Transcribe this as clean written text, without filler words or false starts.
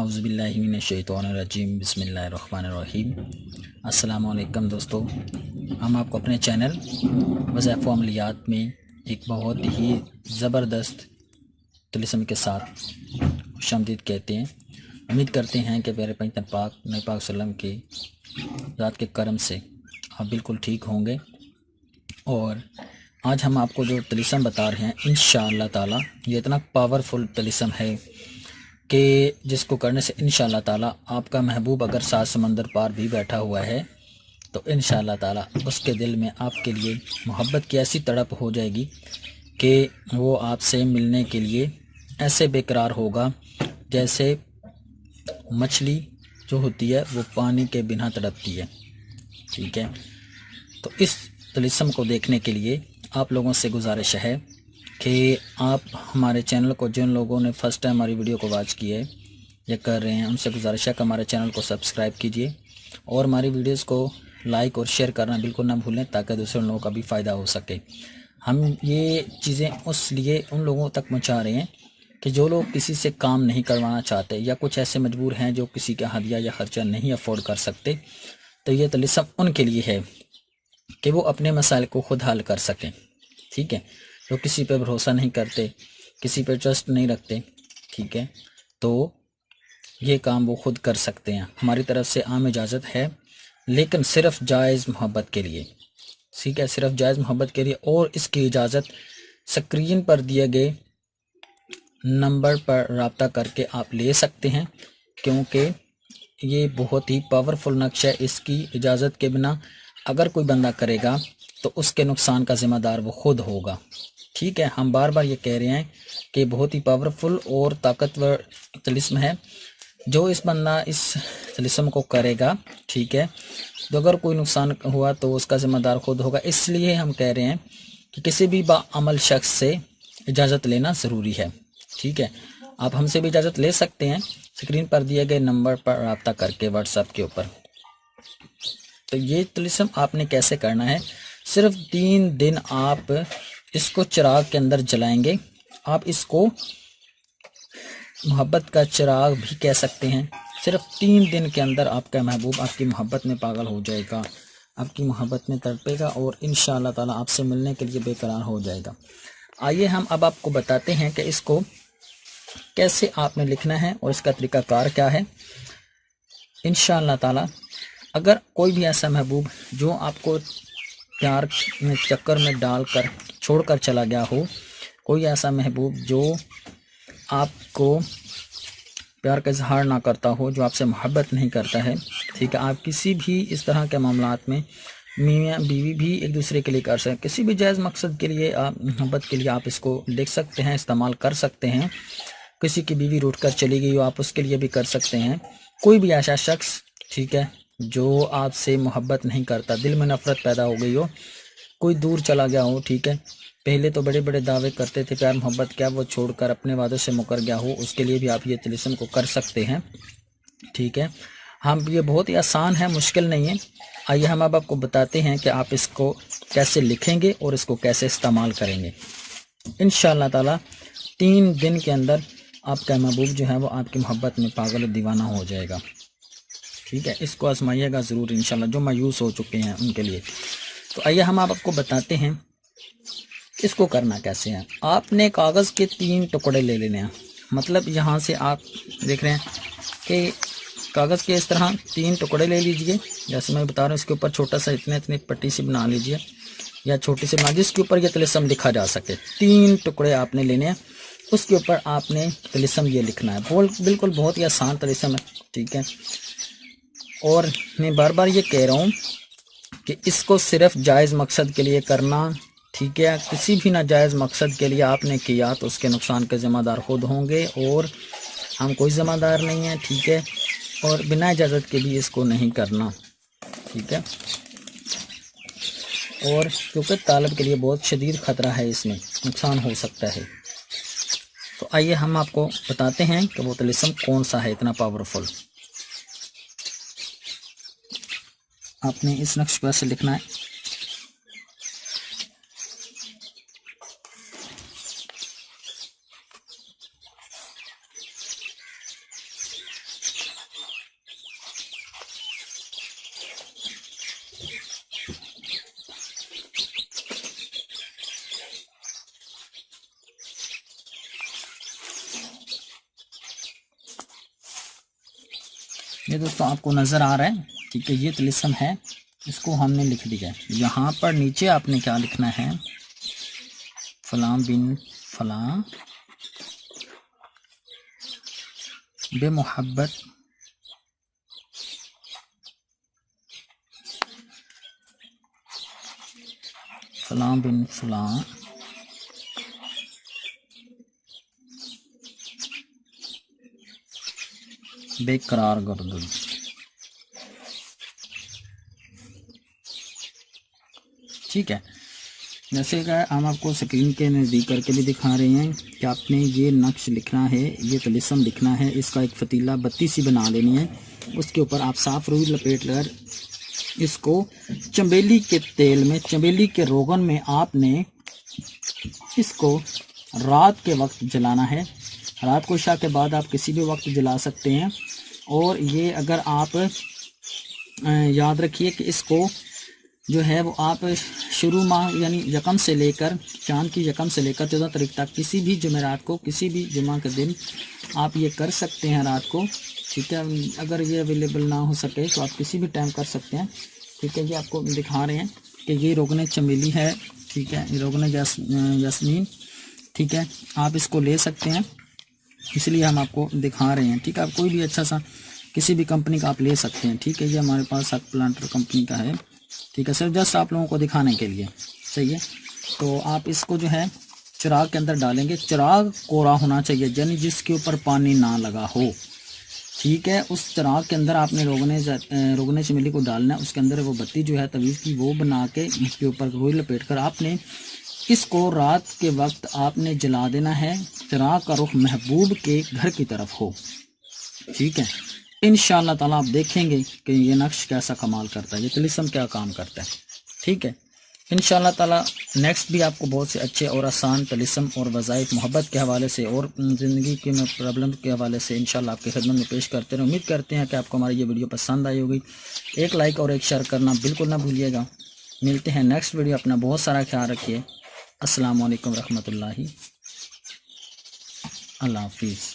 औज़ुबिल्लाहि मिनश्शैतानिर्रजीम बिस्मिल्लाहिर्रहमानिर्रहीम। अस्सलामु अलैकुम दोस्तों, हम आपको अपने चैनल वज़ाइफ़ व अमलियात में एक बहुत ही ज़बरदस्त तिलिस्म के साथ खुशामदीद कहते हैं। उम्मीद करते हैं कि प्यारे पैगंबर पाक नबी पाक सल्लल्लाहु अलैहि वसल्लम के ज़ात के करम से आप बिल्कुल ठीक होंगे। और आज हम आपको जो तिलिस्म बता रहे हैं इंशाअल्लाह ताला, ये इतना पावरफुल तिलिस्म है कि जिसको करने से इंशाअल्लाह ताला आपका महबूब अगर 7 समंदर पार भी बैठा हुआ है तो इंशाअल्लाह ताला उसके दिल में आपके लिए मोहब्बत की ऐसी तड़प हो जाएगी कि वो आपसे मिलने के लिए ऐसे बेकरार होगा जैसे मछली जो होती है वो पानी के बिना तड़पती है। ठीक है, तो इस तिलिस्म को देखने के लिए आप लोगों से गुजारिश है कि आप हमारे चैनल को, जिन लोगों ने फर्स्ट टाइम हमारी वीडियो को वॉच की है या कर रहे हैं, उनसे गुजारिश है कि हमारे चैनल को सब्सक्राइब कीजिए और हमारी वीडियोस को लाइक और शेयर करना बिल्कुल ना भूलें ताकि दूसरे लोगों का भी फ़ायदा हो सके। हम ये चीज़ें उस लिए उन लोगों तक पहुँचा रहे हैं कि जो लोग किसी से काम नहीं करवाना चाहते या कुछ ऐसे मजबूर हैं जो किसी का हदिया या खर्चा नहीं अफोर्ड कर सकते, तो ये तिलिस्म उनके लिए है कि वो अपने मसाइल को खुद हल कर सकें। ठीक है, जो किसी पे भरोसा नहीं करते, किसी पे ट्रस्ट नहीं रखते, ठीक है, तो ये काम वो खुद कर सकते हैं। हमारी तरफ से आम इजाज़त है, लेकिन सिर्फ जायज़ मोहब्बत के लिए। ठीक है, सिर्फ जायज़ मोहब्बत के लिए, और इसकी इजाज़त स्क्रीन पर दिए गए नंबर पर रब्ता करके आप ले सकते हैं, क्योंकि ये बहुत ही पावरफुल नक्श है। इसकी इजाज़त के बिना अगर कोई बंदा करेगा तो उसके नुकसान का ज़िम्मेदार वो खुद होगा। ठीक है, हम बार बार ये कह रहे हैं कि बहुत ही पावरफुल और ताकतवर तिलिस्म है। जो इस बंदा इस तिलिस्म को करेगा, ठीक है, तो अगर कोई नुकसान हुआ तो उसका ज़िम्मेदार खुद होगा। इसलिए हम कह रहे हैं कि किसी भी बाअमल शख्स से इजाज़त लेना ज़रूरी है। ठीक है, आप हमसे भी इजाज़त ले सकते हैं स्क्रीन पर दिए गए नंबर पर रब्ता करके व्हाट्सएप के ऊपर। तो ये तिलिस्म आपने कैसे करना है, सिर्फ 3 दिन आप इसको चिराग के अंदर जलाएंगे। आप इसको मोहब्बत का चिराग भी कह सकते हैं। सिर्फ 3 दिन के अंदर आपका महबूब आपकी मोहब्बत में पागल हो जाएगा, आपकी मोहब्बत में तड़पेगा और इंशाअल्लाह ताला आपसे मिलने के लिए बेकरार हो जाएगा। आइए हम अब आपको बताते हैं कि इसको कैसे आपने लिखना है और इसका तरीकाकार क्या है। इंशाअल्लाह ताला अगर कोई भी ऐसा महबूब जो आपको प्यार में चक्कर में डालकर छोड़कर चला गया हो, कोई ऐसा महबूब जो आपको प्यार का इजहार ना करता हो, जो आपसे मोहब्बत नहीं करता है, ठीक है, आप किसी भी इस तरह के मामलात में मियाँ बीवी भी एक दूसरे के लिए कर सकते हैं। किसी भी जायज़ मकसद के लिए, आप मोहब्बत के लिए आप इसको लिख सकते हैं, इस्तेमाल कर सकते हैं। किसी की बीवी रूठ कर चली गई हो, आप उसके लिए भी कर सकते हैं। कोई भी ऐसा शख्स, ठीक है, जो आपसे मोहब्बत नहीं करता, दिल में नफ़रत पैदा हो गई हो, कोई दूर चला गया हो, ठीक है, पहले तो बड़े बड़े दावे करते थे प्यार मोहब्बत क्या, वो छोड़कर अपने वादों से मुकर गया हो, उसके लिए भी आप ये तिलिस्म को कर सकते हैं। ठीक है, हम ये बहुत ही आसान है, मुश्किल नहीं है। आइए हम अब आपको बताते हैं कि आप इसको कैसे लिखेंगे और इसको कैसे इस्तेमाल करेंगे। इंशाअल्लाह ताला 3 दिन के अंदर आपका महबूब जो है वो आपकी मोहब्बत में पागल और दीवाना हो जाएगा। ठीक है, इसको आजमाइएगा ज़रूर इंशाल्लाह, जो मायूस हो चुके हैं उनके लिए। तो आइए हम आपको बताते हैं इसको करना कैसे है। आपने कागज़ के 3 टुकड़े ले लेने हैं। मतलब यहाँ से आप देख रहे हैं कि कागज़ के इस तरह 3 टुकड़े ले लीजिए, जैसे मैं बता रहा हूँ। इसके ऊपर छोटा सा इतने इतनी पट्टी सी बना लीजिए या छोटी सी बना, जिसके ऊपर ये तिलिस्म लिखा जा सके। 3 टुकड़े आपने लेने हैं, उसके ऊपर आपने तिलिस्म ये लिखना है। बिल्कुल बहुत ही आसान तिलिस्म है। ठीक है, और मैं बार बार ये कह रहा हूँ कि इसको सिर्फ जायज़ मकसद के लिए करना। ठीक है, किसी भी नाजायज़ मकसद के लिए आपने किया तो उसके नुकसान के ज़िम्मेदार खुद होंगे और हम कोई ज़िम्मेदार नहीं है। ठीक है, और बिना इजाज़त के भी इसको नहीं करना। ठीक है, और क्योंकि तालब के लिए बहुत शदीद ख़तरा है, इसमें नुकसान हो सकता है। तो आइए हम आपको बताते हैं कि वो तिलिस्म कौन सा है इतना पावरफुल। आपने इस नक्श पर से लिखना है। یہ دوستوں آپ کو نظر آ رہا ہے، ٹھیک ہے، یہ طلسم ہے، اس کو ہم نے لکھ دیا ہے۔ یہاں پر نیچے آپ نے کیا لکھنا ہے، فلاں بن فلاں بے محبت فلاں بن فلاں بے قرار گردد۔ ٹھیک ہے، جیسے کہ ہم آپ کو اسکرین کے نزدیک کر کے بھی دکھا رہے ہیں کہ آپ نے یہ نقش لکھنا ہے، یہ طلسم لکھنا ہے، اس کا ایک فتیلہ بتی سی بنا لینی ہے، اس کے اوپر آپ صاف روئی لپیٹ کر اس کو چنبیلی کے تیل میں، چنبیلی کے روغن میں آپ نے اس کو رات کے وقت جلانا ہے۔ رات کو عشاء کے بعد آپ کسی بھی وقت جلا سکتے ہیں، اور یہ اگر آپ یاد رکھیے کہ اس کو جو ہے وہ آپ شروع ماہ یعنی یکم سے لے کر چاند کی یکم سے لے کر 14 تاریخ تک کسی بھی جمعرات کو، کسی بھی جمعہ کے دن آپ یہ کر سکتے ہیں رات کو، ٹھیک ہے۔ اگر یہ اویلیبل نہ ہو سکے تو آپ کسی بھی ٹائم کر سکتے ہیں، ٹھیک ہے۔ یہ آپ کو دکھا رہے ہیں کہ یہ روغن چمیلی ہے، ٹھیک ہے، یہ روغن یاسمین، ٹھیک ہے، آپ اس کو لے سکتے ہیں، اس لیے ہم آپ کو دکھا رہے ہیں، ٹھیک ہے۔ آپ کوئی بھی اچھا سا کسی بھی کمپنی کا آپ لے سکتے ہیں، ٹھیک ہے۔ یہ ہمارے پاس حق پلانٹر کمپنی کا ہے، ٹھیک ہے، صرف جسٹ آپ لوگوں کو دکھانے کے لیے، صحیح ہے۔ تو آپ اس کو جو ہے چراغ کے اندر ڈالیں گے، چراغ کوڑا ہونا چاہیے، یعنی جس کے اوپر پانی نہ لگا ہو، ٹھیک ہے۔ اس چراغ کے اندر آپ نے روغن چمیلی کو ڈالنا ہے، اس کے اندر وہ بتی جو ہے تویز کی وہ بنا کے اس کے اوپر روئی لپیٹ کر آپ نے اس کو رات کے وقت آپ نے جلا دینا ہے، چراغ کا رخ محبوب کے گھر کی طرف ہو، ٹھیک ہے۔ انشاءاللہ تعالیٰ آپ دیکھیں گے کہ یہ نقش کیسا کمال کرتا ہے، یہ طلسم کیا کام کرتا ہے، ٹھیک ہے۔ انشاءاللہ تعالیٰ نیکسٹ بھی آپ کو بہت سے اچھے اور آسان طلسم اور وظائف محبت کے حوالے سے اور زندگی کے پرابلم کے حوالے سے انشاءاللہ آپ کی خدمت میں پیش کرتے ہیں۔ امید کرتے ہیں کہ آپ کو ہماری یہ ویڈیو پسند آئی ہوگی، ایک لائک اور ایک شیئر کرنا بالکل نہ بھولیے گا۔ ملتے ہیں نیکسٹ ویڈیو، اپنا بہت سارا خیال رکھیے۔ السلام علیکم ورحمۃ اللہ، اللہ حافظ۔